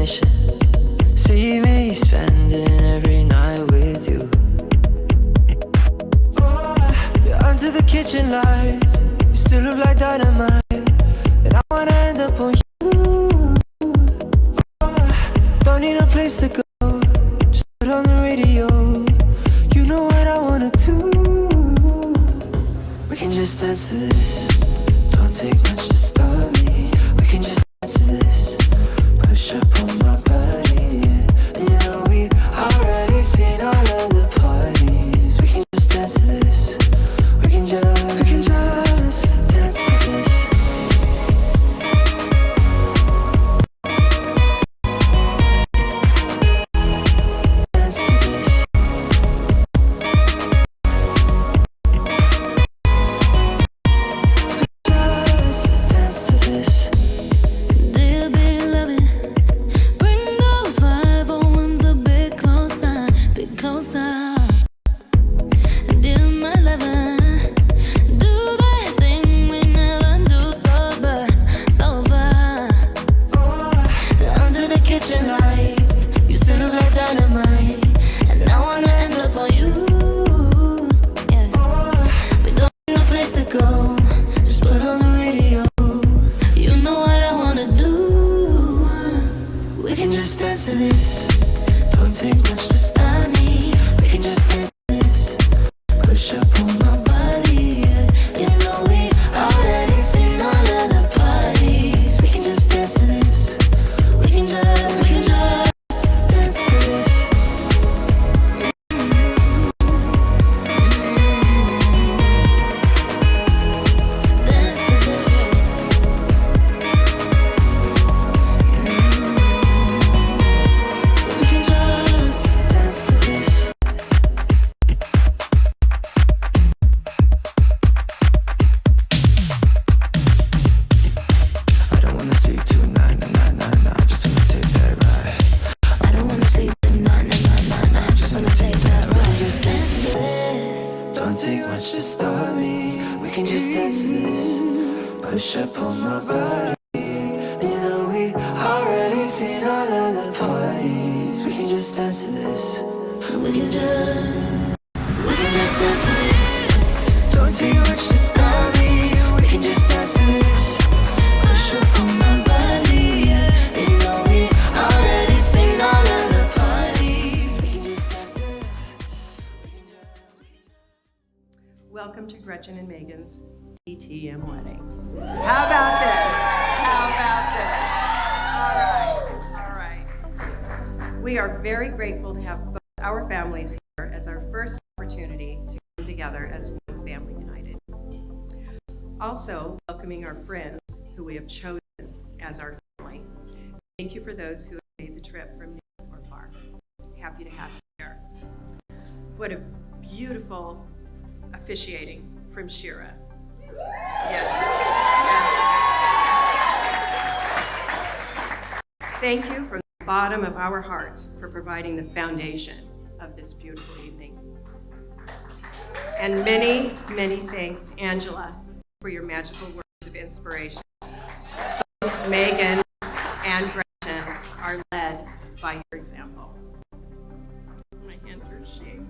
mission. See me spending every night with you. You're under the kitchen lights, you still look like dynamite, and I wanna end up on you. Don't need a place to go, just put on the radio. You know what I wanna do. We can just dance to this, don't take much to start me. We can just dance to this, push up on my body, yeah. And you know we already seen all of the parties. We can just dance to this, we can just dance to this. Welcome to Gretchen and Megan's DTM Wedding. How about this? How about this? All right. We are very grateful to have both our families here as our first opportunity to come together as one family united. Also, welcoming our friends who we have chosen as our family. Thank you for those who have made the trip from near or far. Happy to have you here. What a beautiful officiating from Shira. Yes. Thank you from the bottom of our hearts for providing the foundation of this beautiful evening. And many, many thanks, Angela, for your magical words of inspiration. Both Megan and Gretchen are led by your example. My hands are shaking.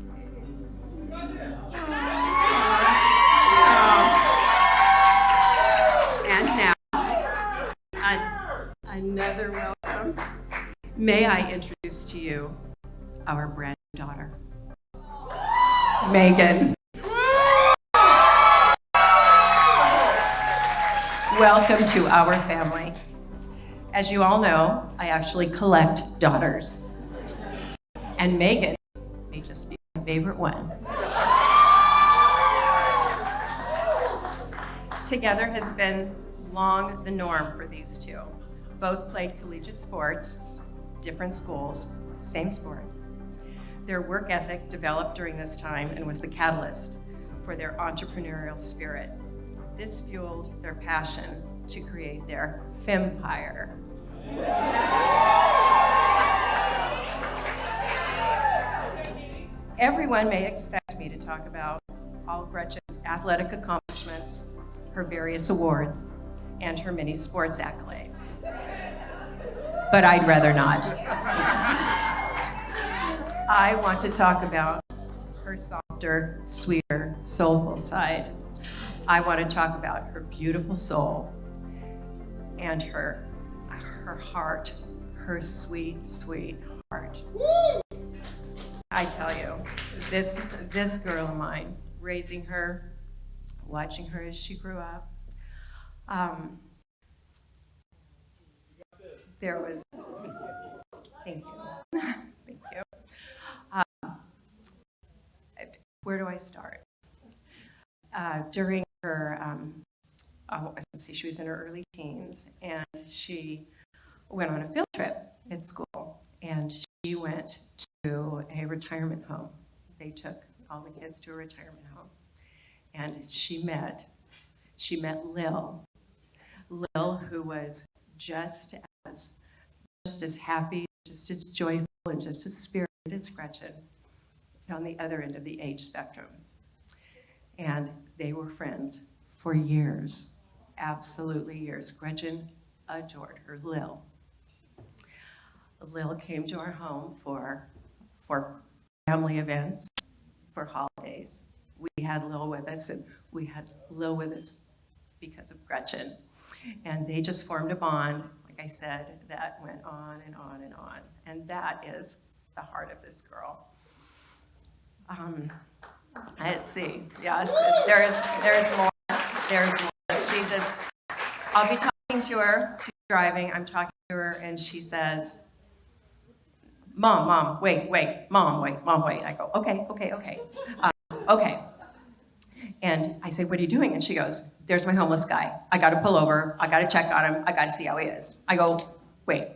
And now, another welcome. May I introduce to you our brand new daughter, Megan. Welcome to our family. As you all know, I actually collect daughters. And Megan may just be my favorite one. Together has been long the norm for these two. Both played collegiate sports, different schools, same sport. Their work ethic developed during this time and was the catalyst for their entrepreneurial spirit. This fueled their passion to create their Fempire. Everyone may expect me to talk about all Gretchen's athletic accomplishments, her various awards, and her many sports accolades. but I'd rather not. I want to talk about her softer, sweeter, soulful side. I want to talk about her beautiful soul and her heart, her sweet, sweet heart. I tell you, this girl of mine, raising her, watching her as she grew up, there was, thank you, thank you. Where do I start? During her, let's see, she was in her early teens, and she went on a field trip at school, and she went to a retirement home. They took all the kids to a retirement home, and she met Lil, who was just as happy, just as joyful, and just as spirited as Gretchen, on the other end of the age spectrum. And they were friends for years, absolutely years. Gretchen adored her, Lil. Lil came to our home for family events, for holidays. We had Lil with us, and we had Lil with us because of Gretchen. And they just formed a bond, like I said, that went on and on and on. And that is the heart of this girl. Let's see. Yes, there's more. There's more. I'll be talking to her. She's driving. I'm talking to her, and she says, Mom, wait, Mom, wait. I go, okay. Okay. And I say, what are you doing? And she goes, there's my homeless guy. I got to pull over. I got to check on him. I got to see how he is. I go, wait,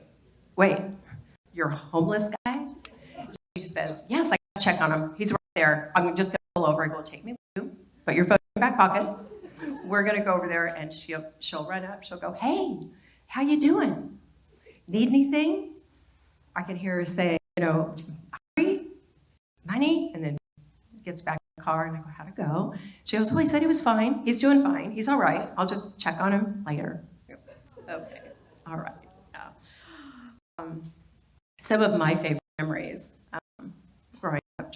you're a homeless guy? She says, yes, I got to check on him. He's right there. I'm just going to pull over. I go, take me with you. Put your phone in your back pocket. We're going to go over there, and she'll run up. She'll go, hey, how you doing? Need anything? I can hear her say, hurry, money, and then gets back in the car, and I go, how'd it go? She goes, well, he said he was fine. He's doing fine. He's all right. I'll just check on him later. Okay, all right. Yeah. Some of my favorite memories growing up,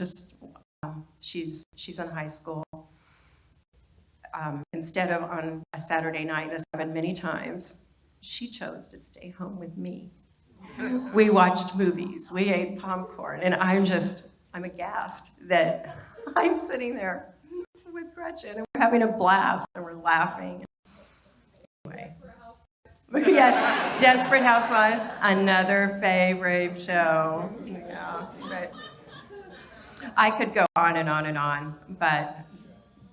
she's in high school. Instead of on a Saturday night, this happened many times, she chose to stay home with me. We watched movies, we ate popcorn, and I'm aghast that I'm sitting there with Gretchen, and we're having a blast, and we're laughing. Anyway. Yeah, Desperate Housewives, another favorite show. Yeah, but I could go on and on and on, but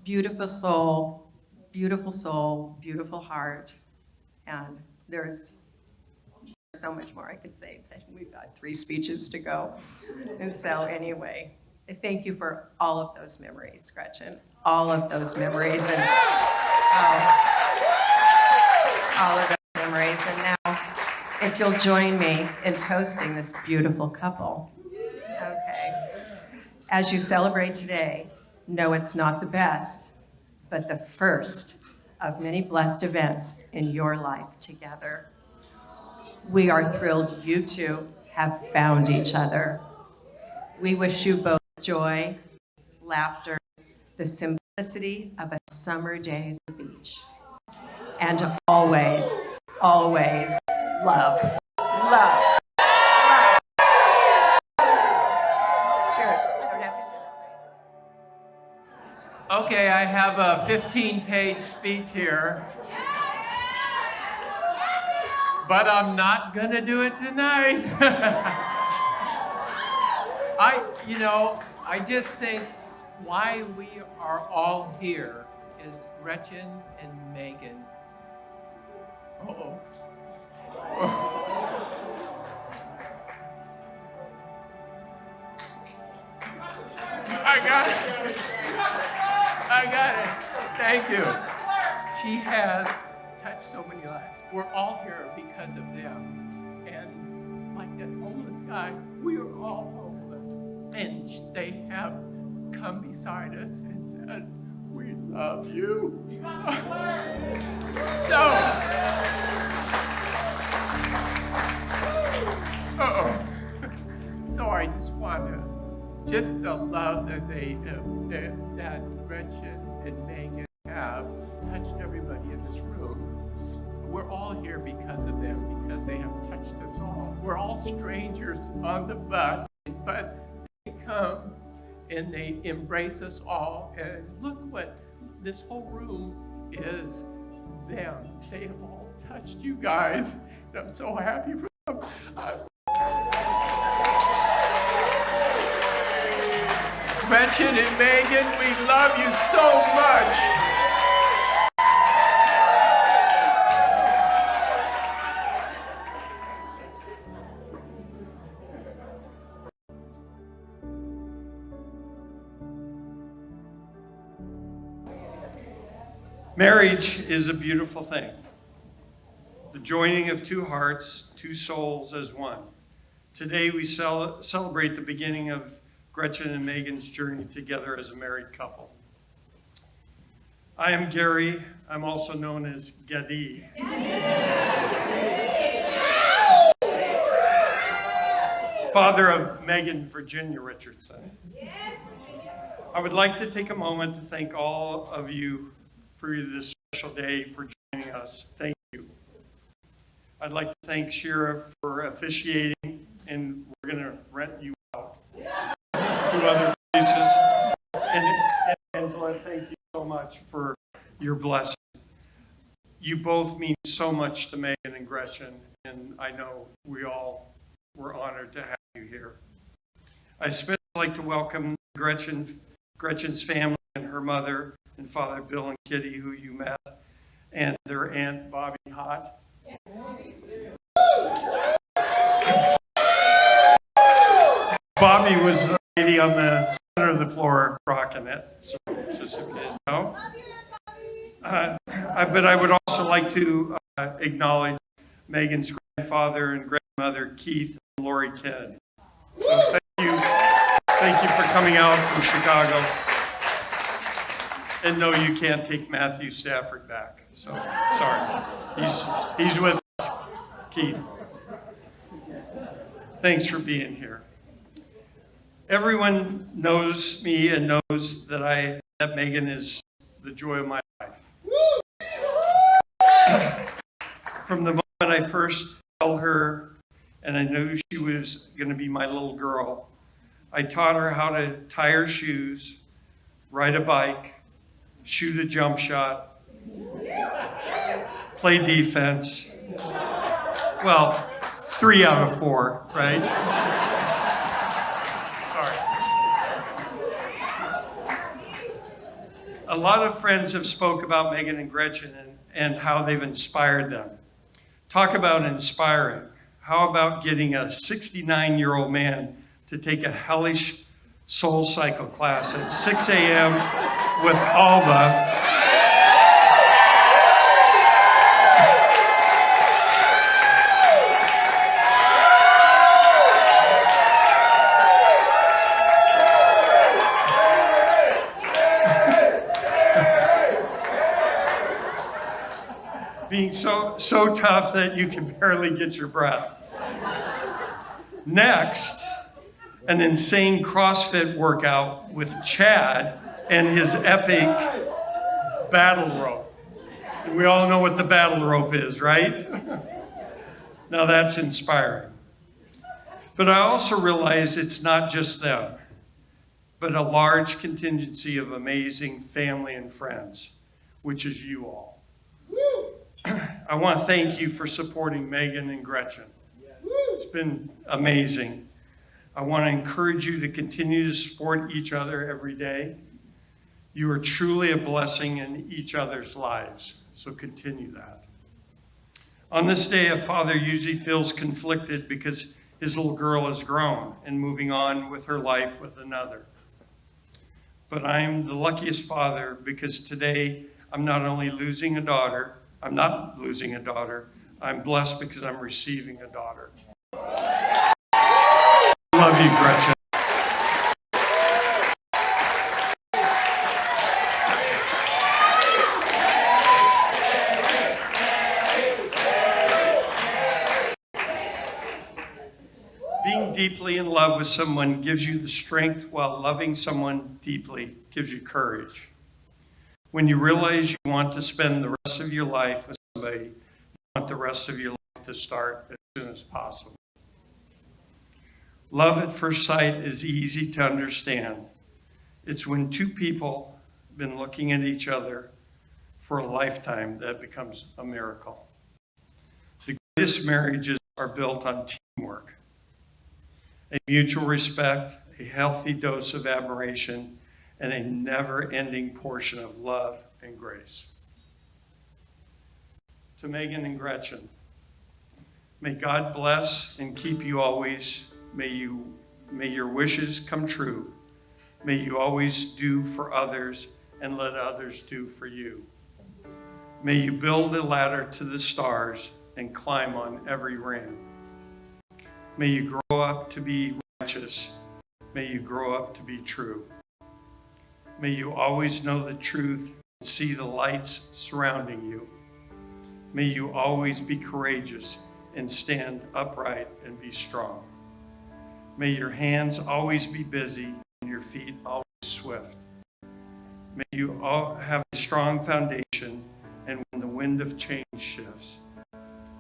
beautiful soul, beautiful heart, and there's so much more I could say, but we've got 3 speeches to go. And so anyway, thank you for all of those memories, Gretchen. All of those memories, and all of those memories. And now, if you'll join me in toasting this beautiful couple. Okay. As you celebrate today, know it's not the best, but the first of many blessed events in your life together. We are thrilled you two have found each other. We wish you both joy, laughter, the simplicity of a summer day at the beach, and always, always love. Love. Cheers. Okay, I have a 15-page speech here. But I'm not gonna do it tonight. I just think why we are all here is Gretchen and Megan. Uh-oh. I got it. Thank you. She has touched so many lives. We're all here because of them. And like that homeless guy, we are all homeless. And they have come beside us and said, we love you. So I just want to, just the love that that Gretchen and Megan have touched everybody in this room. We're all here because of them, because they have touched us all. We're all strangers on the bus, but they come and they embrace us all. And look what this whole room is them. They have all touched you guys. I'm so happy for them. Gretchen and Megan, we love you so much. Marriage is a beautiful thing. The joining of two hearts, two souls as one. Today we celebrate the beginning of Gretchen and Megan's journey together as a married couple. I am Gary. I'm also known as Gadi. Father of Megan Virginia Richardson. I would like to take a moment to thank all of you for this special day, for joining us. Thank you. I'd like to thank Shira for officiating, and we're going to rent you out to other places. And Angela, thank you so much for your blessing. You both mean so much to Megan and Gretchen, and I know we all were honored to have you here. I especially like to welcome Gretchen's family and her mother and Father Bill and Kitty, who you met, and their Aunt Bobby Hott. Bobby was the lady on the center of the floor rocking it, so just if you didn't know. But I would also like to acknowledge Megan's grandfather and grandmother, Keith and Lori Kidd. So thank you for coming out from Chicago. And no, you can't take Matthew Stafford back. So sorry, he's with us, Keith. Thanks for being here. Everyone knows me and knows that Megan is the joy of my life. From the moment I first held her and I knew she was going to be my little girl, I taught her how to tie her shoes, ride a bike, shoot a jump shot, play defense. Well, 3 out of 4, right? Sorry. A lot of friends have spoke about Megan and Gretchen and how they've inspired them. Talk about inspiring. How about getting a 69-year-old man to take a hellish soul cycle class at 6 a.m. with Alba. Being so tough that you can barely get your breath. Next, an insane CrossFit workout with Chad and his epic battle rope. And we all know what the battle rope is, right? Now that's inspiring. But I also realize it's not just them, but a large contingency of amazing family and friends, which is you all. I want to thank you for supporting Megan and Gretchen. It's been amazing. I want to encourage you to continue to support each other every day. You are truly a blessing in each other's lives, so continue that. On this day, a father usually feels conflicted because his little girl has grown and moving on with her life with another. But I'm the luckiest father because today I'm not only losing a daughter, I'm not losing a daughter, I'm blessed because I'm receiving a daughter. Love you, Gretchen. Being deeply in love with someone gives you the strength, while loving someone deeply gives you courage. When you realize you want to spend the rest of your life with somebody, you want the rest of your life to start as soon as possible. Love at first sight is easy to understand. It's when two people have been looking at each other for a lifetime that becomes a miracle. The greatest marriages are built on teamwork, a mutual respect, a healthy dose of admiration, and a never-ending portion of love and grace. To Megan and Gretchen, may God bless and keep you always. May your wishes come true. May you always do for others and let others do for you. May you build a ladder to the stars and climb on every ring. May you grow up to be righteous. May you grow up to be true. May you always know the truth and see the lights surrounding you. May you always be courageous and stand upright and be strong. May your hands always be busy and your feet always swift. May you all have a strong foundation, and when the wind of change shifts,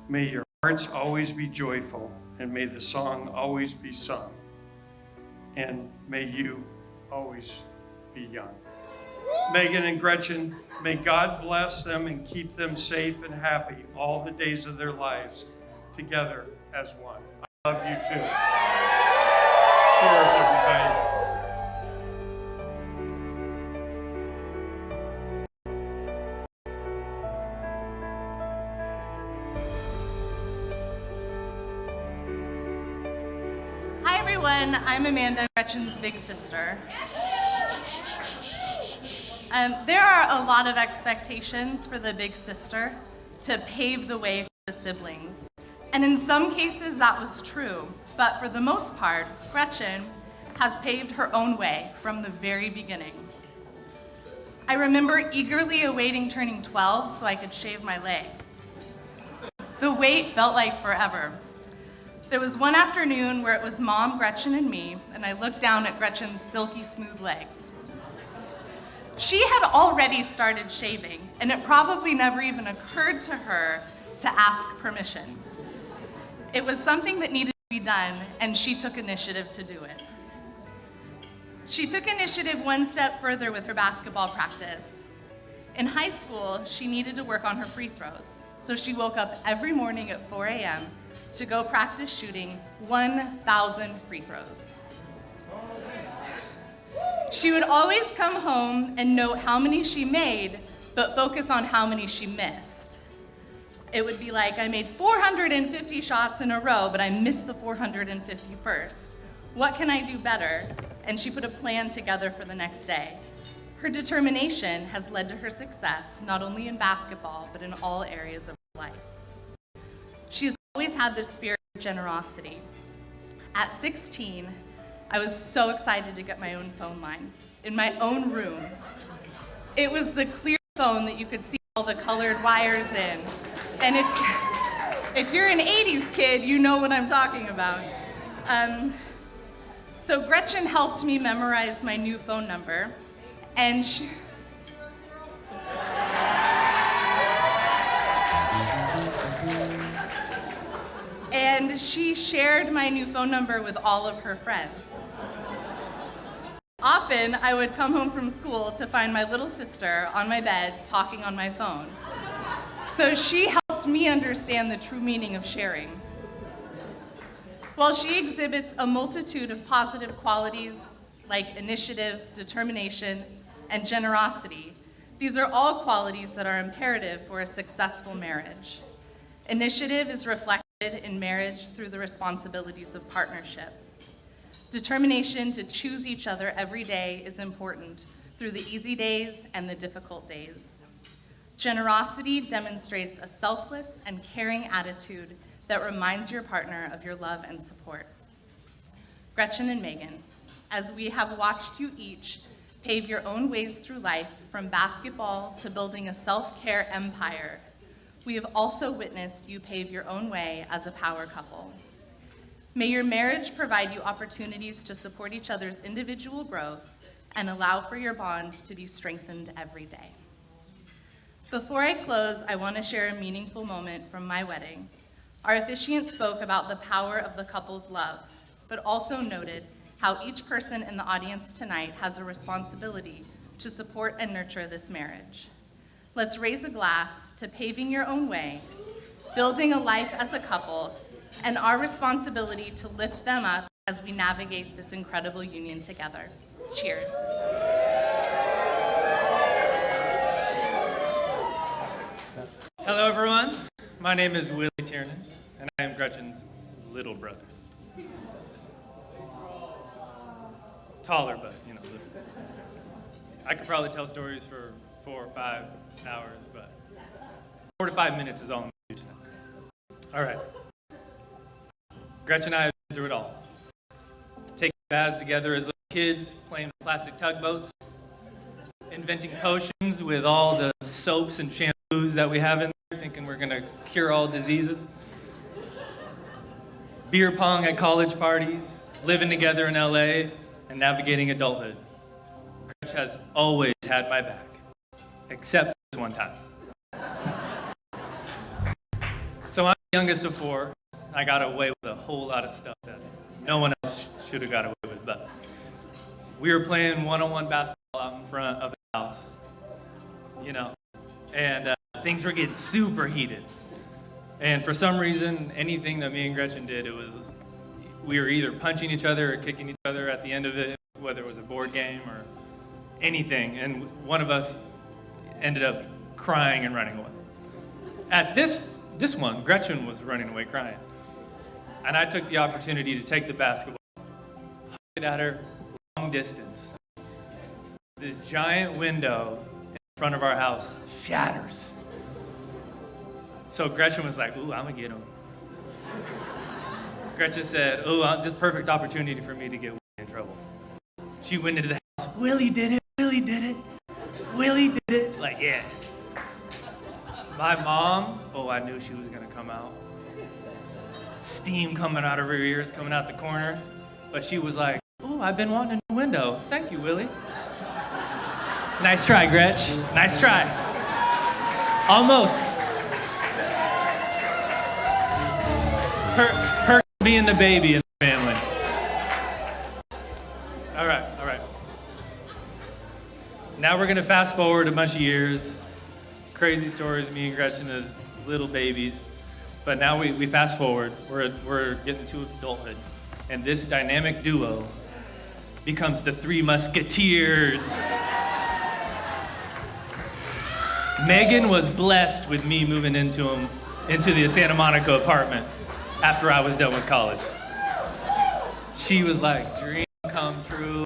may your hearts always be joyful, and may the song always be sung. And may you always be young. Megan and Gretchen, may God bless them and keep them safe and happy all the days of their lives together as one. I love you too. Cheers, everybody. Hi everyone, I'm Amanda, Gretchen's big sister. There are a lot of expectations for the big sister to pave the way for the siblings. And in some cases that was true, but for the most part, Gretchen has paved her own way from the very beginning. I remember eagerly awaiting turning 12 so I could shave my legs. The wait felt like forever. There was one afternoon where it was Mom, Gretchen, and me, and I looked down at Gretchen's silky smooth legs. She had already started shaving, and it probably never even occurred to her to ask permission. It was something that needed to be done, and she took initiative to do it. She took initiative one step further with her basketball practice. In high school, she needed to work on her free throws, so she woke up every morning at 4 a.m. to go practice shooting 1,000 free throws. She would always come home and note how many she made, but focus on how many she missed. It would be like, I made 450 shots in a row, but I missed the 451st. What can I do better? And she put a plan together for the next day. Her determination has led to her success, not only in basketball, but in all areas of her life. She's always had this spirit of generosity. At 16, I was so excited to get my own phone line in my own room. It was the clear phone that you could see all the colored wires in. And if you're an 80s kid, you know what I'm talking about. So Gretchen helped me memorize my new phone number, and she shared my new phone number with all of her friends. Often, I would come home from school to find my little sister on my bed talking on my phone. So she helped me understand the true meaning of sharing. While she exhibits a multitude of positive qualities like initiative, determination, and generosity, these are all qualities that are imperative for a successful marriage. Initiative is reflected in marriage through the responsibilities of partnership. Determination to choose each other every day is important through the easy days and the difficult days. Generosity demonstrates a selfless and caring attitude that reminds your partner of your love and support. Gretchen and Megan, as we have watched you each pave your own ways through life, from basketball to building a self-care empire, we have also witnessed you pave your own way as a power couple. May your marriage provide you opportunities to support each other's individual growth and allow for your bond to be strengthened every day. Before I close, I want to share a meaningful moment from my wedding. Our officiant spoke about the power of the couple's love, but also noted how each person in the audience tonight has a responsibility to support and nurture this marriage. Let's raise a glass to paving your own way, building a life as a couple, and our responsibility to lift them up as we navigate this incredible union together. Cheers. Hello, everyone. My name is Willie Tiernan, and I am Gretchen's little brother. Taller, but, little. I could probably tell stories for 4 or 5 hours, but 4 to 5 minutes is all I'm going to do tonight. All right. Gretchen and I have been through it all. Taking baths together as little kids, playing plastic tugboats, inventing potions with all the soaps and shampoos that we have in there, thinking we're going to cure all diseases. Beer pong at college parties, living together in LA, and navigating adulthood. Gretchen has always had my back, except for this one time. So I'm the youngest of 4. I got away with a whole lot of stuff that no one else should have got away with, but we were playing one-on-one basketball out in front of the house, and things were getting super heated. And for some reason, anything that me and Gretchen did, we were either punching each other or kicking each other at the end of it, whether it was a board game or anything, and one of us ended up crying and running away. At this one, Gretchen was running away crying. And I took the opportunity to take the basketball, hug it at her long distance. This giant window in front of our house shatters. So Gretchen was like, ooh, I'm gonna get him. Gretchen said, oh, this is perfect opportunity for me to get Willie in trouble. She went into the house, Willie did it, Willie did it, Willie did it. Like, yeah. My mom, I knew she was gonna come out. Steam coming out of her ears, coming out the corner. But she was like, ooh, I've been wanting a new window. Thank you, Willie. Nice try, Gretch. Nice try. Almost. Her being the baby in the family. All right. Now we're gonna fast forward a bunch of years. Crazy stories, me and Gretchen as little babies. But now we fast forward, we're getting to adulthood. And this dynamic duo becomes the 3 Musketeers. Megan was blessed with me moving into the Santa Monica apartment after I was done with college. She was like, dream come true,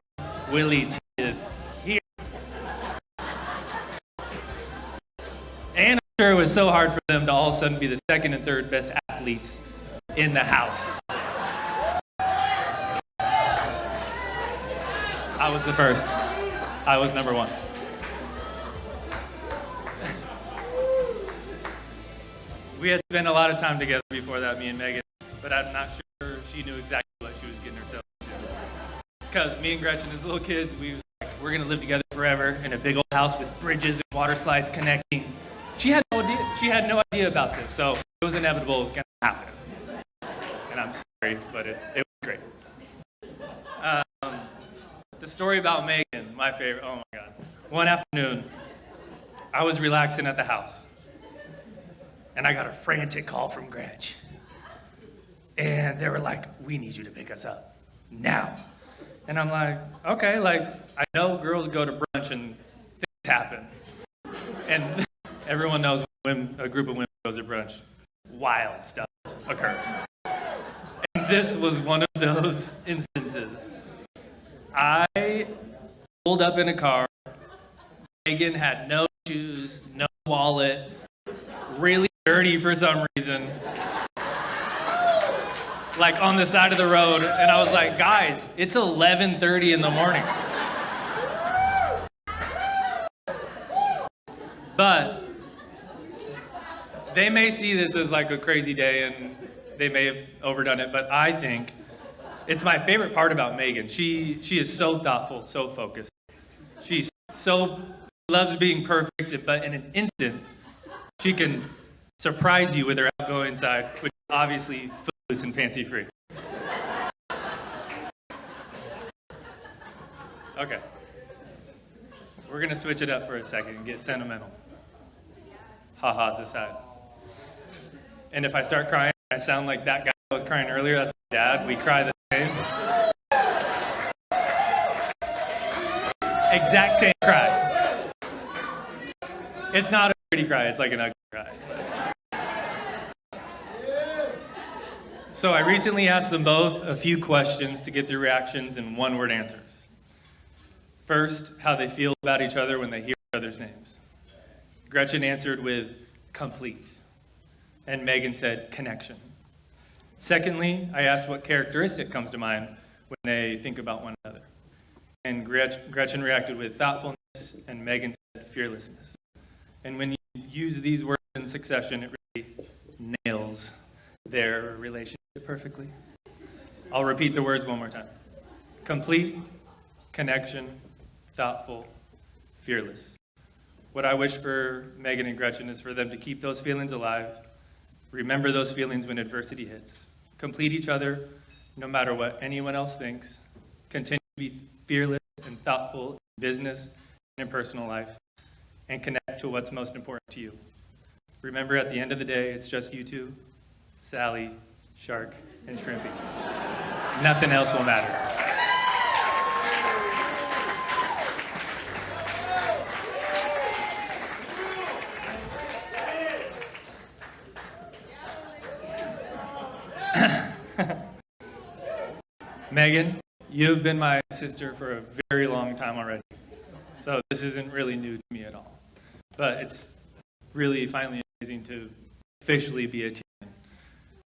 Willie T is here. And I'm sure it was so hard for them to all of a sudden be the 2nd and 3rd best athletes in the house. I was the first. I was number 1. We had spent a lot of time together before that, me and Megan, but I'm not sure she knew exactly what she was getting herself into. It's because me and Gretchen, as little kids, we're gonna live together forever in a big old house with bridges and water slides connecting. She had no idea about this, so it was inevitable it was gonna happen. And I'm sorry, but it was great. The story about Megan, my favorite, oh my God. One afternoon, I was relaxing at the house, and I got a frantic call from Gretch. And they were like, we need you to pick us up, now. And I'm like, okay, I know girls go to brunch and things happen. And everyone knows when a group of women goes to brunch, wild stuff occurs. And this was one of those instances. I pulled up in a car. Megan had no shoes, no wallet, really dirty for some reason, on the side of the road. And I was like, guys, it's 11:30 in the morning. But they may see this as a crazy day and they may have overdone it, but I think it's my favorite part about Megan. She is so thoughtful, so focused. She loves being perfect, but in an instant, she can surprise you with her outgoing side, which is obviously footloose and fancy-free. Okay. We're going to switch it up for a second and get sentimental. Ha-ha's aside. And if I start crying, I sound like that guy that was crying earlier. That's my dad. We cry the same. Exact same cry. It's not a pretty cry. It's like an ugly cry. So I recently asked them both a few questions to get their reactions and one-word answers. First, how they feel about each other when they hear each other's names. Gretchen answered with complete, and Megan said connection. Secondly, I asked what characteristic comes to mind when they think about one another. And Gretchen reacted with thoughtfulness, and Megan said fearlessness. And when you use these words in succession, it really nails their relationship perfectly. I'll repeat the words one more time. Complete, connection, thoughtful, fearless. What I wish for Megan and Gretchen is for them to keep those feelings alive, remember those feelings when adversity hits, complete each other no matter what anyone else thinks, continue to be fearless and thoughtful in business and in personal life, and connect to what's most important to you. Remember, at the end of the day, it's just you two, Sally, Shark, and Shrimpy. Nothing else will matter. Megan, you've been my sister for a very long time already, so this isn't really new to me at all. But it's really finally amazing to officially be a team.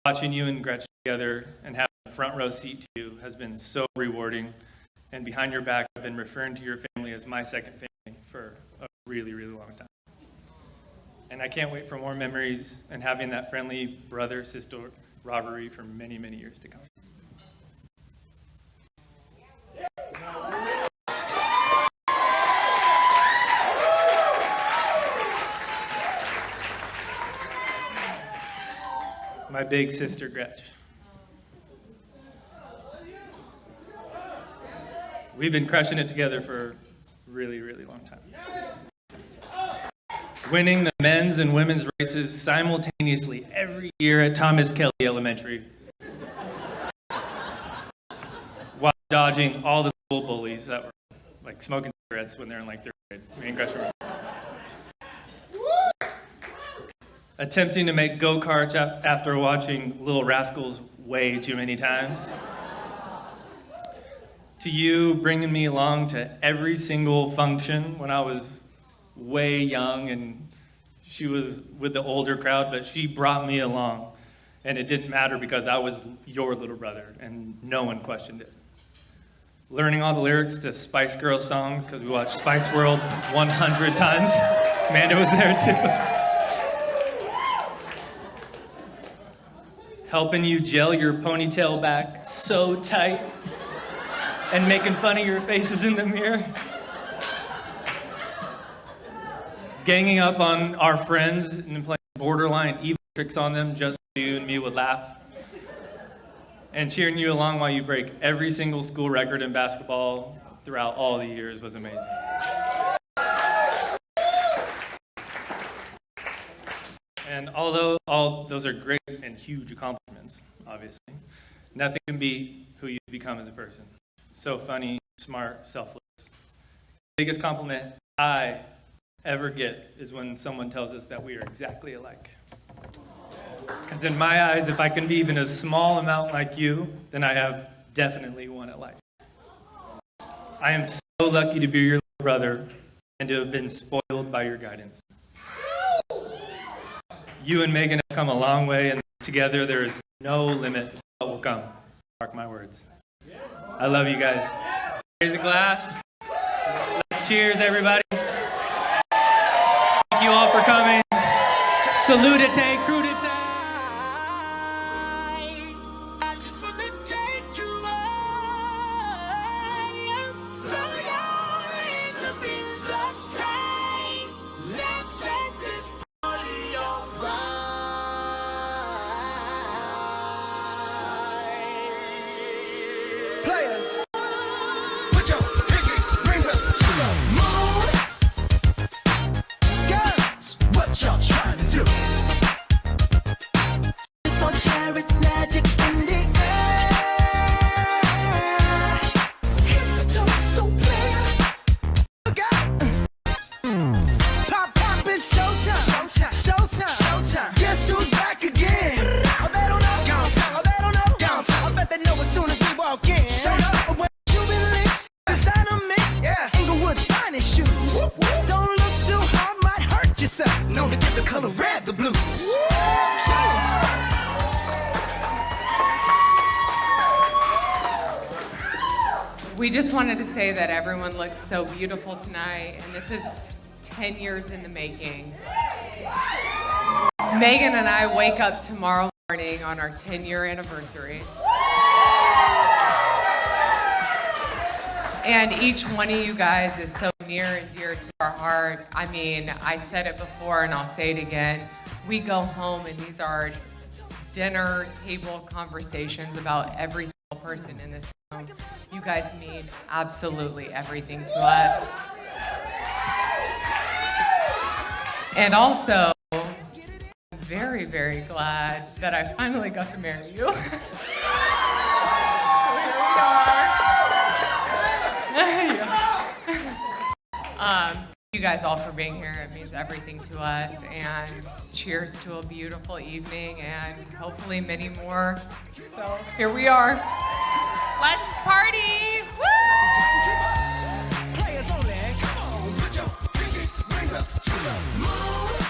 Watching you and Gretchen together and having a front row seat to you has been so rewarding. And behind your back, I've been referring to your family as my second family for a really, really long time. And I can't wait for more memories and having that friendly brother-sister rivalry for many, many years to come. My big sister, Gretch. We've been crushing it together for a really, really long time. Winning the men's and women's races simultaneously every year at Thomas Kelly Elementary, while dodging all the school bullies that were like smoking cigarettes when they're in like third grade. Me and Gretchen were attempting to make go-karts after watching Little Rascals way too many times. To you, bringing me along to every single function when I was way young, and she was with the older crowd, but she brought me along. And it didn't matter because I was your little brother, and no one questioned it. Learning all the lyrics to Spice Girls songs because we watched Spice World 100 times. Amanda was there too. Helping you gel your ponytail back so tight and making fun of your faces in the mirror. Ganging up on our friends and playing borderline evil tricks on them just so you and me would laugh. And cheering you along while you break every single school record in basketball throughout all the years was amazing. And although all those are great and huge accomplishments, obviously, nothing can beat who you've become as a person. So funny, smart, selfless. The biggest compliment I ever get is when someone tells us that we are exactly alike. Because in my eyes, if I can be even a small amount like you, then I have definitely won at life. I am so lucky to be your little brother and to have been spoiled by your guidance. You and Megan have come a long way, and together there is no limit to what will come. Mark my words. I love you guys. Raise a glass. Let's cheers, everybody. Thank you all for coming. Salute it, crudite. We just wanted to say that everyone looks so beautiful tonight, and this is 10 years in the making. Megan and I wake up tomorrow morning on our 10-year anniversary. And each one of you guys is so near and dear to our heart. I mean, I said it before and I'll say it again. We go home and these are dinner table conversations about every single person in this room. You guys mean absolutely everything to us. And also, I'm very, very glad that I finally got to marry you. So here we are. You guys all for being here. It means everything to us. And cheers to a beautiful evening and hopefully many more. So here we are. Let's party! Woo! Players only, come on, put your pinky rings up to the moon.